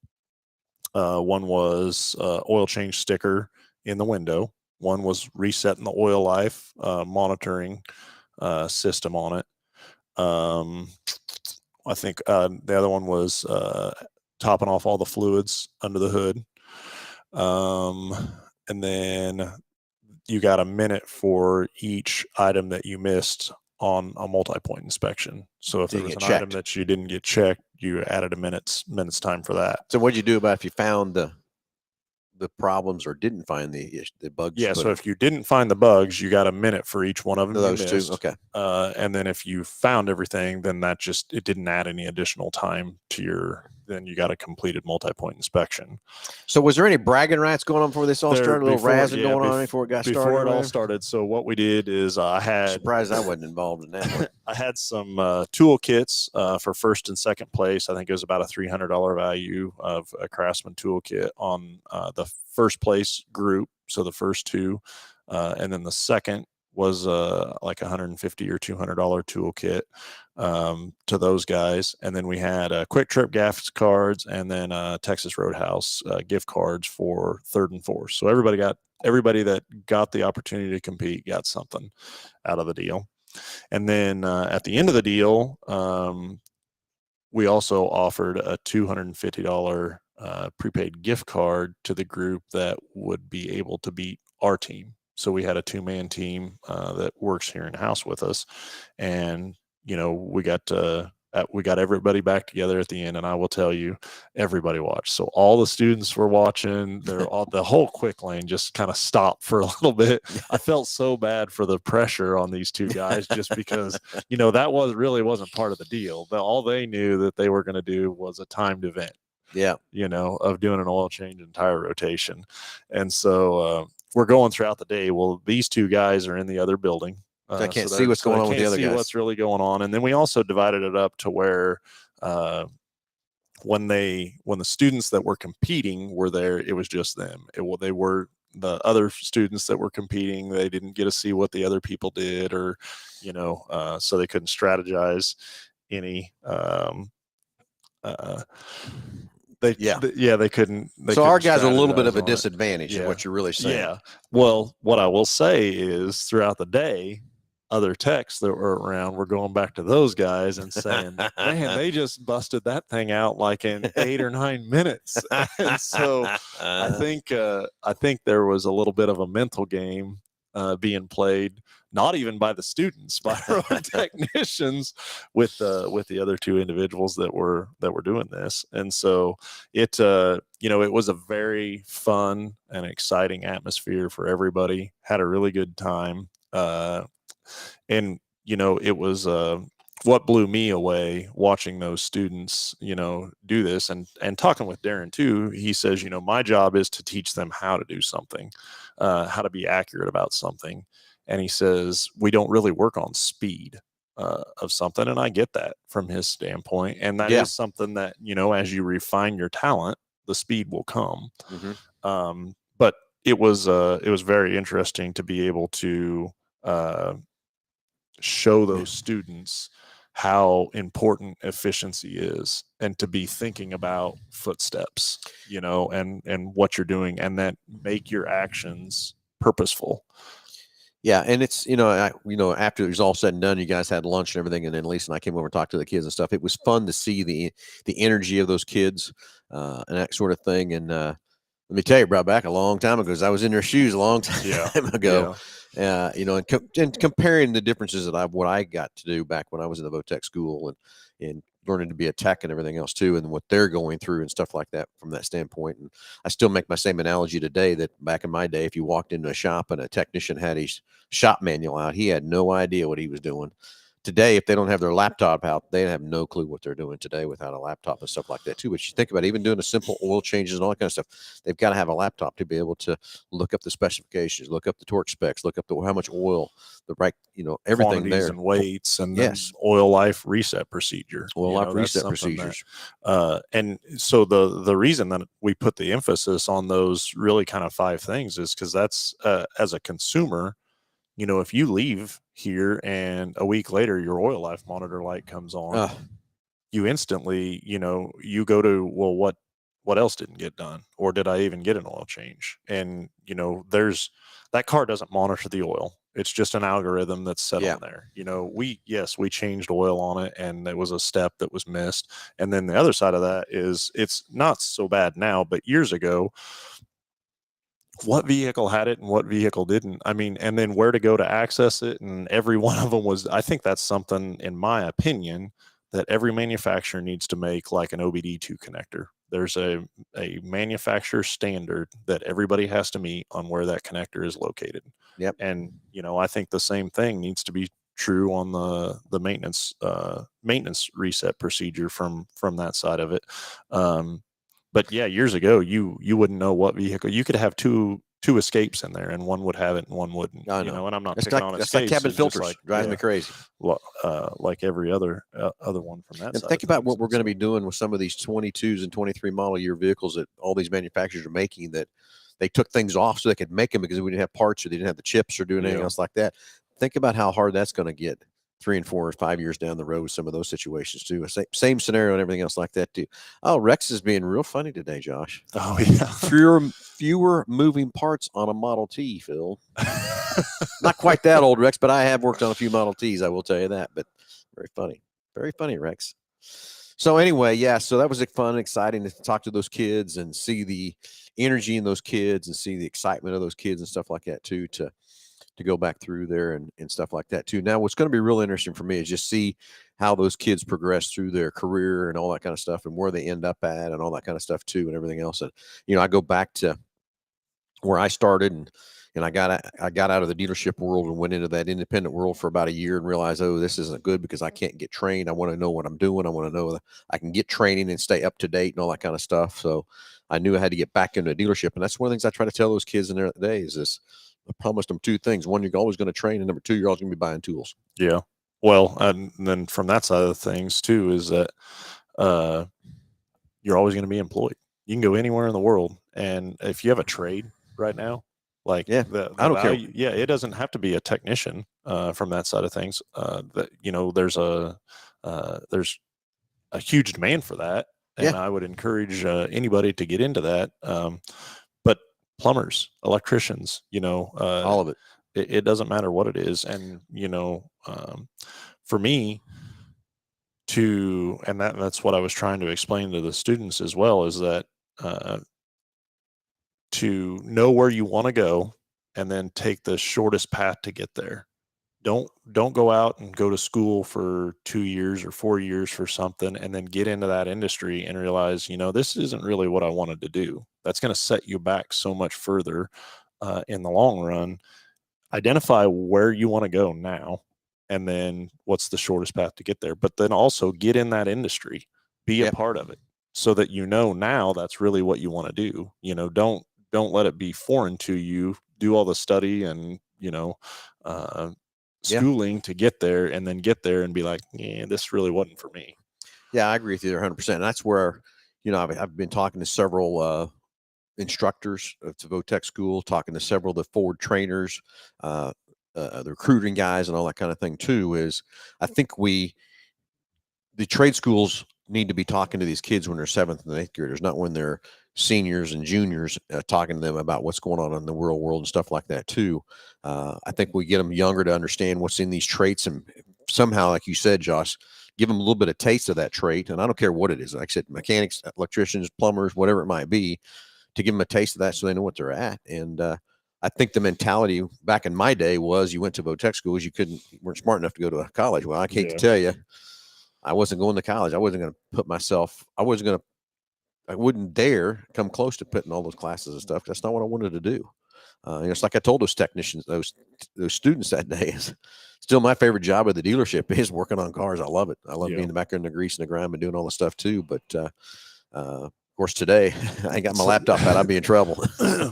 One was oil change sticker in the window. One was resetting the oil life monitoring system on it. I think the other one was topping off all the fluids under the hood. And then you got a minute for each item that you missed on a multi-point inspection. So if there was an item that you didn't get checked, you added a minute's time for that. So what'd you do about if you found the problems or didn't find the bugs? Yeah, so if you didn't find the bugs, you got a minute for each one of them. Those 2, okay. And then if you found everything, then it didn't add any additional time to then you got a completed multi-point inspection. So was there any bragging rights going on before this all started? A little razzing going on before it got started? Before it all started. So what we did is surprised I wasn't involved in that. I had some tool kits for first and second place. I think it was about a $300 value of a Craftsman toolkit on the first place group. So the first 2, and then the second was like $150 or $200 toolkit to those guys. And then we had Quick Trip gift cards and then Texas Roadhouse gift cards for 3rd and 4th. So everybody that got the opportunity to compete got something out of the deal. And then at the end of the deal, we also offered a $250 prepaid gift card to the group that would be able to beat our team. So we had a 2-man team that works here in house with us, and we got everybody back together at the end. And I will tell you, everybody watched. So all the students were watching. The whole quick lane just kind of stopped for a little bit. I felt so bad for the pressure on these 2 guys, just because that wasn't part of the deal. All they knew that they were going to do was a timed event. Yeah, of doing an oil change and tire rotation. And so we're going throughout the day. Well, these 2 guys are in the other building. I can't see what's going on with the other guys. What's really going on. And then we also divided it up to where when the students that were competing were there, it was just them. They were the other students that were competing. They didn't get to see what the other people did, or so they couldn't strategize any They couldn't. So our guys are a little bit strategize of a on it. disadvantage, is what you're really saying. Yeah. Well, what I will say is throughout the day, other techs that were around were going back to those guys and saying, man, they just busted that thing out like in 8 or 9 minutes. And so I think there was a little bit of a mental game being played, not even by the students, by our own technicians with the other two individuals that were doing this. And so it it was a very fun and exciting atmosphere for everybody. Had a really good time. And it was what blew me away watching those students do this, and talking with Darren too. He says, my job is to teach them how to do something, how to be accurate about something. And he says we don't really work on speed of something, and I get that from his standpoint, and that is something that as you refine your talent, the speed will come. But it was very interesting to be able to show those students how important efficiency is, and to be thinking about footsteps, and what you're doing, and that make your actions purposeful. Yeah, and it's after it was all said and done, you guys had lunch and everything, and then Lisa and I came over and talked to the kids and stuff. It was fun to see the energy of those kids and that sort of thing. And let me tell you, brought back a long time ago, because I was in their shoes a long time ago. And comparing the differences that what I got to do back when I was in the Votech school and learning to be a tech and everything else too, and what they're going through and stuff like that from that standpoint. And I still make my same analogy today, that back in my day, if you walked into a shop and a technician had his shop manual out, he had no idea what he was doing. Today, if they don't have their laptop out, they have no clue what they're doing today without a laptop and stuff like that too. But you think about even doing a simple oil changes and all that kind of stuff, they've got to have a laptop to be able to look up the specifications, look up the torque specs, look up how much oil, the right, everything quantities there, and weights, and then oil life reset procedure. Reset procedures. And so the reason that we put the emphasis on those really kind of 5 things is because that's as a consumer, if you leave here and a week later your oil life monitor light comes on, you instantly, you go to, well, what else didn't get done? Or did I even get an oil change? And, there's that car doesn't monitor the oil. It's just an algorithm that's set on there. We changed oil on it, and it was a step that was missed. And then the other side of that is it's not so bad now, but years ago, what vehicle had it and what vehicle didn't. I mean, and then where to go to access it. And every one of them I think that's something, in my opinion, that every manufacturer needs to make, like an OBD2 connector. There's a manufacturer standard that everybody has to meet on where that connector is located. Yep. And, I think the same thing needs to be true on the maintenance reset procedure from that side of it. But yeah, years ago, you wouldn't know what vehicle. You could have two escapes in there, and one would have it and one wouldn't. I know. And I'm not That's picking like, on that's escapes. like cabin It's filters, just driving me crazy. Like every other one from that And side. think about what we're going to be doing with some of these 22s and 23 model year vehicles that all these manufacturers are making, that they took things off so they could make them because we didn't have parts, or they didn't have the chips, or doing anything else like that. Think about how hard that's going to get 3 and 4 or 5 years down the road with some of those situations too. Same scenario and everything else like that too. Oh, Rex is being real funny today, Josh. Oh yeah. Fewer moving parts on a Model T, Phil. Not quite that old, Rex, but I have worked on a few Model Ts, I will tell you that. But very funny, Rex. So anyway, so that was fun and exciting to talk to those kids and see the energy in those kids and see the excitement of those kids and stuff like that too, to go back through there and stuff like that too. Now, what's going to be really interesting for me is just see how those kids progress through their career and all that kind of stuff, and where they end up at and all that kind of stuff too, and everything else. And, I go back to where I started, and I got out of the dealership world and went into that independent world for about a year, and realized, oh, this isn't good because I can't get trained. I want to know what I'm doing. I want to know that I can get training and stay up to date and all that kind of stuff. So I knew I had to get back into a dealership. And that's one of the things I try to tell those kids in there today is this. I promised them 2 things. 1, you're always going to train, and number 2, you're always going to be buying tools. Yeah. Well, and then from that side of the things too, is that you're always going to be employed. You can go anywhere in the world, and if you have a trade right now, like I don't care. Yeah, it doesn't have to be a technician from that side of things. That there's a huge demand for that, and Yeah. I would encourage anybody to get into that. But plumbers, electricians, all of it. it doesn't matter what it is. And, for me and that's what I was trying to explain to the students as well, is that to know where you want to go and then take the shortest path to get there. Don't go out and go to school for 2 years or 4 years for something and then get into that industry and realize, this isn't really what I wanted to do. That's going to set you back so much further in the long run. Identify where you want to go now, and then what's the shortest path to get there. But then also get in that industry, be a part of it, so that now that's really what you want to do. Don't let it be foreign to you. Do all the study and schooling to get there, and then get there and be like, yeah, this really wasn't for me. Yeah, I agree with you 100%. That's where, I've been talking to several instructors at the VOTEC school, talking to several of the forward trainers, the recruiting guys and all that kind of thing too, is I think the trade schools need to be talking to these kids when they're 7th and 8th graders, not when they're seniors and juniors, talking to them about what's going on in the real world and stuff like that too. I think we get them younger to understand what's in these traits, and somehow, like you said, Josh, give them a little bit of taste of that trait. And I don't care what it is. Like I said, mechanics, electricians, plumbers, whatever it might be, to give them a taste of that so they know what they're at. And I think the mentality back in my day was you went to VOTEC schools, you weren't smart enough to go to a college. Well, I hate to tell you, I wasn't going to college. I wasn't going to I wouldn't dare come close to putting all those classes and stuff. That's not what I wanted to do. It's like I told those technicians, those students that day, is still my favorite job at the dealership is working on cars. I love it. I love being back there in the grease and the grime and doing all the stuff too. But of course, today I ain't got my laptop out. I'd be in trouble.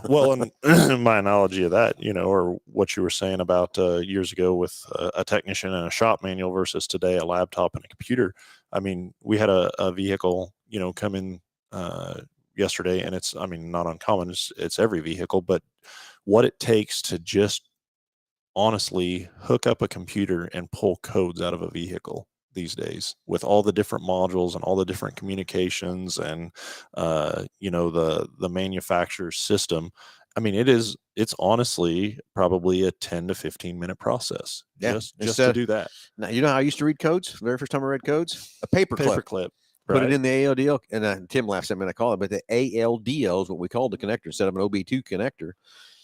Well, and my analogy of that, or what you were saying about years ago with a technician and a shop manual versus today a laptop and a computer. I mean, we had a vehicle, come in yesterday, and it's, not uncommon. It's every vehicle, but what it takes to just honestly hook up a computer and pull codes out of a vehicle these days, with all the different modules and all the different communications and the manufacturer's system. It's honestly probably a 10 to 15 minute process just to do that. Now, you know how I used to read codes? The very first time I read codes, a paper clip. Put it in the ALDL, and Tim laughs at me when I call it, but the ALDL is what we call the connector instead of an OB2 connector.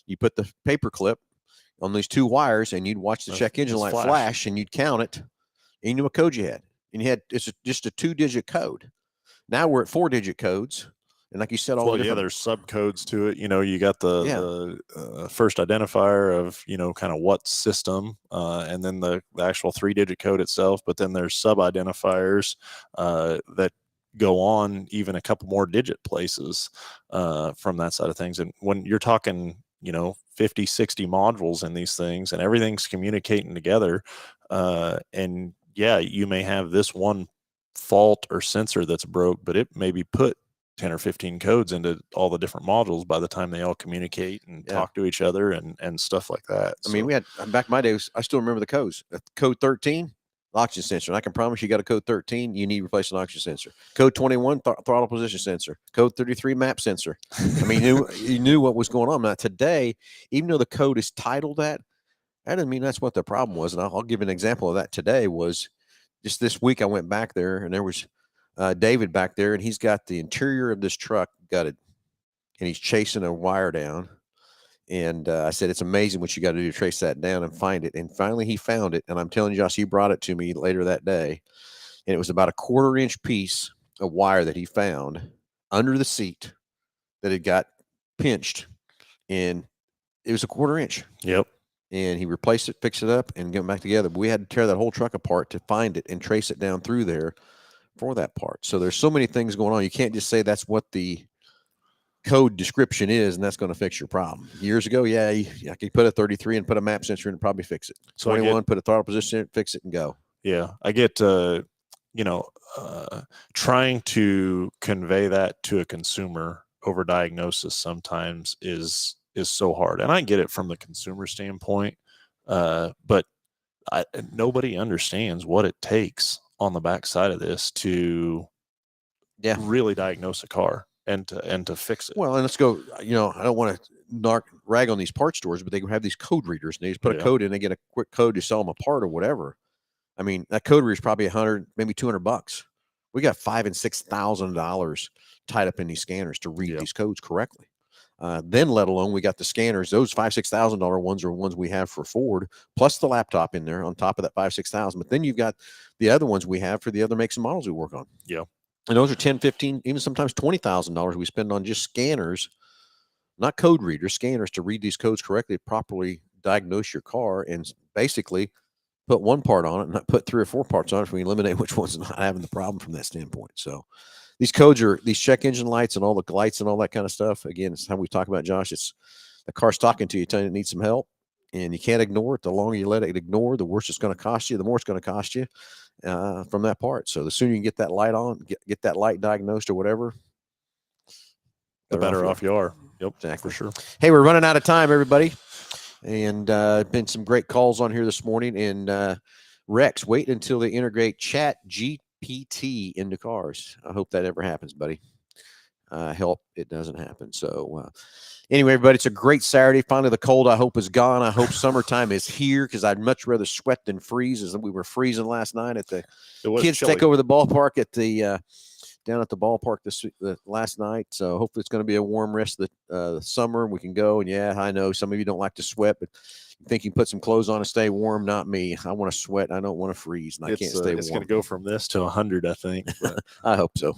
You put the paper clip on these 2 wires, and you'd watch the check engine light flash, and you'd count it, and you knew what code you had. And it's just a 2-digit code. Now we're at 4-digit codes. And like you said, there's subcodes to it. You got the first identifier of, kind of what system, and then the actual 3-digit code itself. But then there's sub identifiers that go on even a couple more digit places from that side of things. And when you're talking, 50, 60 modules in these things, and everything's communicating together, and you may have this one fault or sensor that's broke, but it maybe put 10 or 15 codes into all the different modules by the time they all communicate and talk to each other and stuff like that. We had, back in my days, I still remember the codes. Code 13, oxygen sensor. And I can promise you got a code 13, you need to replace an oxygen sensor. Code 21, throttle position sensor. Code 33, map sensor. You knew what was going on. Now today, even though the code is titled that doesn't mean that's what the problem was. And I'll give an example of that today. Was just this week I went back there, and there was David back there, and he's got the interior of this truck gutted, and he's chasing a wire down. And I said, it's amazing what you got to do to trace that down and find it. And finally he found it. And I'm telling you, Josh, he brought it to me later that day. And it was about a 1/4 inch piece of wire that he found under the seat that had got pinched. And it was a 1/4 inch. Yep. And he replaced it, fixed it up, and get it back together. But we had to tear that whole truck apart to find it and trace it down through there for that part. So there's so many things going on. You can't just say that's what the code description is, and that's going to fix your problem. Years ago, I could put a 33 and put a map sensor in and probably fix it. So 21, put a throttle position in, fix it, and go. Yeah, I get trying to convey that to a consumer over diagnosis sometimes is so hard, and I get it from the consumer standpoint, but nobody understands what it takes on the backside of this to really diagnose a car and to fix it. Well, and let's go. I don't want to rag on these parts stores, but they have these code readers, and they just put a code in. They get a quick code to sell them a part or whatever. I mean, that code reader is probably $100, maybe $200. We got $5,000 and $6,000 tied up in these scanners to read these codes correctly. Then, let alone we got the scanners. Those $5,000-6,000 ones are ones we have for Ford, plus the laptop in there on top of that $5,000-6,000. But then you've got the other ones we have for the other makes and models we work on. Yeah, and those are $10,000, $15,000, even sometimes $20,000 we spend on just scanners, not code readers, scanners to read these codes correctly, properly diagnose your car, and basically put one part on it and not put 3 or 4 parts on it. If we eliminate which one's not having the problem from that standpoint. So these codes are these check engine lights and all the lights and all that kind of stuff. Again, it's how we talk about, Josh. It's the car's talking to you, telling you it needs some help, and you can't ignore it. The longer you let it ignore, the worse it's going to cost you, the more it's going to cost you from that part. So the sooner you can get that light on, get that light diagnosed or whatever, the better off you are. Yep, exactly. For sure. Hey, we're running out of time, everybody. And been some great calls on here this morning. And Rex, wait until they integrate Chat GPT into cars. I hope that ever happens, buddy. Help it doesn't happen. So anyway, everybody, it's a great Saturday. Finally, the cold, I hope, is gone. I hope summertime is here, because I'd much rather sweat than freeze, as we were freezing last night at the kids chilly. take over the ballpark at the down at the ballpark last night. So hopefully it's going to be a warm rest of the summer. We can go. And yeah, I know some of you don't like to sweat, but you think you can put some clothes on and stay warm. Not me. I want to sweat. I don't want to freeze, and I can't stay warm. It's going to go from this to 100, I think. I hope so.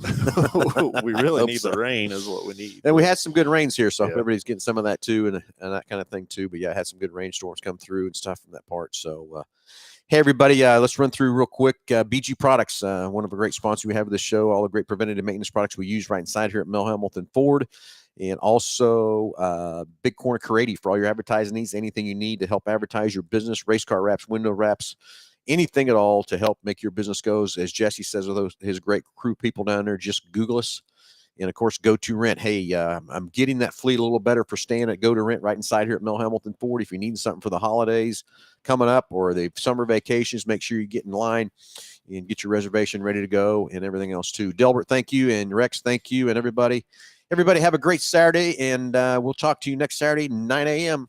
We really need the rain is what we need. And we had some good rains here, so everybody's getting some of that too, and that kind of thing too. But yeah, I had some good rainstorms come through and stuff from that part. So hey, everybody, let's run through real quick. BG Products, one of the great sponsors we have of this show, all the great preventative maintenance products we use right inside here at Mel Hambelton Ford. And also Big Corner Creative for all your advertising needs, anything you need to help advertise your business, race car wraps, window wraps, anything at all to help make your business goes. As Jesse says with his great crew people down there, just Google us. And, of course, Go To Rent. Hey, I'm getting that fleet a little better for staying at Go To Rent right inside here at Mel Hambelton Ford. If you need something for the holidays coming up or the summer vacations, make sure you get in line and get your reservation ready to go and everything else, too. Delbert, thank you. And Rex, thank you. And everybody have a great Saturday. And we'll talk to you next Saturday, 9 a.m.